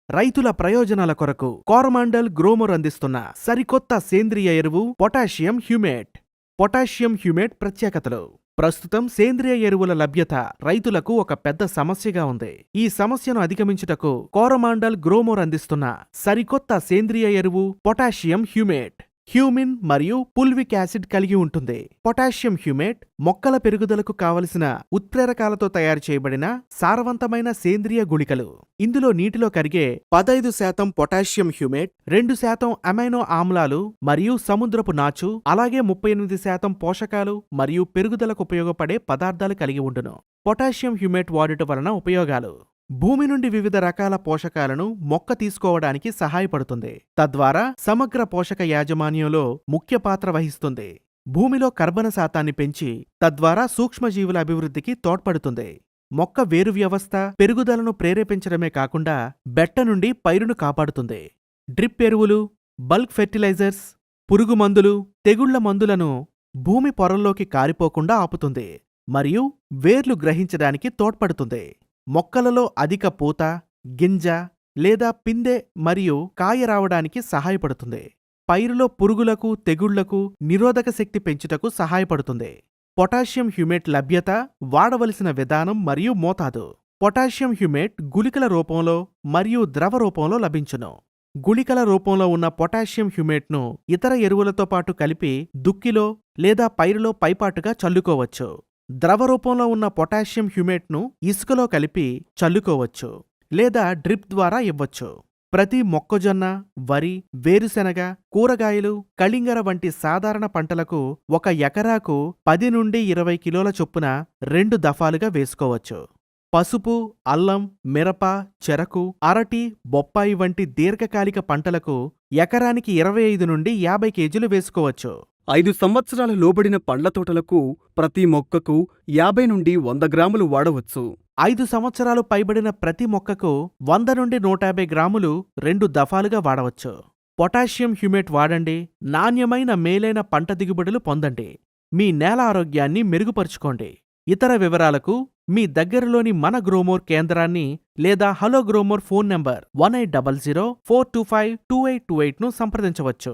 రైతుల ప్రయోజనాల కొరకు కోరమాండల్ గ్రోమోర్ అందిస్తున్న సరికొత్త సేంద్రియ ఎరువు పొటాషియం హ్యూమేట్. పొటాషియం హ్యూమేట్ ప్రత్యేకతలు. ప్రస్తుతం సేంద్రియ ఎరువుల లభ్యత రైతులకు ఒక పెద్ద సమస్యగా ఉంది. ఈ సమస్యను అధిగమించుటకు కోరమాండల్ గ్రోమోర్ అందిస్తున్న సరికొత్త సేంద్రియ ఎరువు పొటాషియం హ్యూమేట్. హ్యూమిన్ మరియు పుల్విక్ యాసిడ్ కలిగి ఉంటుంది. పొటాషియం హ్యూమేట్ మొక్కల పెరుగుదలకు కావలసిన ఉత్ప్రేరకాలతో తయారు చేయబడిన సారవంతమైన సేంద్రియ గుళికలు. ఇందులో నీటిలో కరిగే 15% పొటాషియం హ్యూమేట్, 2% అమైనో ఆమ్లాలు మరియు సముద్రపు నాచు, అలాగే 38% పోషకాలు మరియు పెరుగుదలకు ఉపయోగపడే పదార్థాలు కలిగి ఉండును. పొటాషియం హ్యూమేట్ వాడుట వలన ఉపయోగాలు: భూమి నుండి వివిధ రకాల పోషకాలను మొక్క తీసుకోవడానికి సహాయపడుతుంది. తద్వారా సమగ్ర పోషక యాజమాన్యంలో ముఖ్య పాత్ర వహిస్తుంది. భూమిలో కర్బన శాతాన్ని పెంచి తద్వారా సూక్ష్మజీవుల అభివృద్ధికి తోడ్పడుతుంది. మొక్క వేరు వ్యవస్థ పెరుగుదలను ప్రేరేపించడమే కాకుండా బెట్ట నుండి పైరును కాపాడుతుంది. డ్రిప్ ఎరువులు, బల్క్ ఫెర్టిలైజర్స్, పురుగు మందులు, తెగుళ్ల మందులను భూమి పొరల్లోకి కారిపోకుండా ఆపుతుంది మరియు వేర్లు గ్రహించడానికి తోడ్పడుతుంది. మొక్కలలో అధిక పూత, గింజ లేదా పిందె మరియు కాయ రావడానికి సహాయపడుతుంది. పైరులో పురుగులకు, తెగుళ్లకు నిరోధక శక్తి పెంచుటకు సహాయపడుతుంది. పొటాషియం హ్యూమేట్ లభ్యత, వాడవలసిన విధానం మరియు మోతాదు. పొటాషియం హ్యూమేట్ గుళికల రూపంలో మరియు ద్రవ రూపంలో లభించును. గుళికల రూపంలో ఉన్న పొటాషియం హ్యూమేట్ను ఇతర ఎరువులతో పాటు కలిపి దుక్కిలో లేదా పైరులో పైపాటుగా చల్లుకోవచ్చు. ద్రవ రూపంలో ఉన్న పొటాషియం హ్యూమేట్ను ఇసుకలో కలిపి చల్లుకోవచ్చు లేదా డ్రిప్ ద్వారా ఇవ్వచ్చు. ప్రతి మొక్కజొన్న, వరి, వేరుశెనగ, కూరగాయలు, కళింగర వంటి సాధారణ పంటలకు 1 ఎకరాకు 10 నుండి 20 కిలోల చొప్పున 2 దఫాలుగా వేసుకోవచ్చు. పసుపు, అల్లం, మిరప, చెరకు, అరటి, బొప్పాయి వంటి దీర్ఘకాలిక పంటలకు ఎకరానికి 25 నుండి 50 కేజీలు వేసుకోవచ్చు. 5 సంవత్సరాల లోబడిన పండ్ల తోటలకు ప్రతి మొక్కకు 50 నుండి 100 గ్రాములు వాడవచ్చు. 5 సంవత్సరాలు పైబడిన ప్రతి మొక్కకు 100 నుండి 150 గ్రాములు 2 దఫాలుగా వాడవచ్చు. పొటాషియం హ్యూమేట్ వాడండి. నాణ్యమైన మేలైన పంట దిగుబడులు పొందండి. మీ నేల ఆరోగ్యాన్ని మెరుగుపరుచుకోండి. ఇతర వివరాలకు మీ దగ్గరలోని మన గ్రోమోర్ కేంద్రాన్ని లేదా హలో గ్రోమోర్ ఫోన్ నంబర్ 1800 425 2828ను సంప్రదించవచ్చు.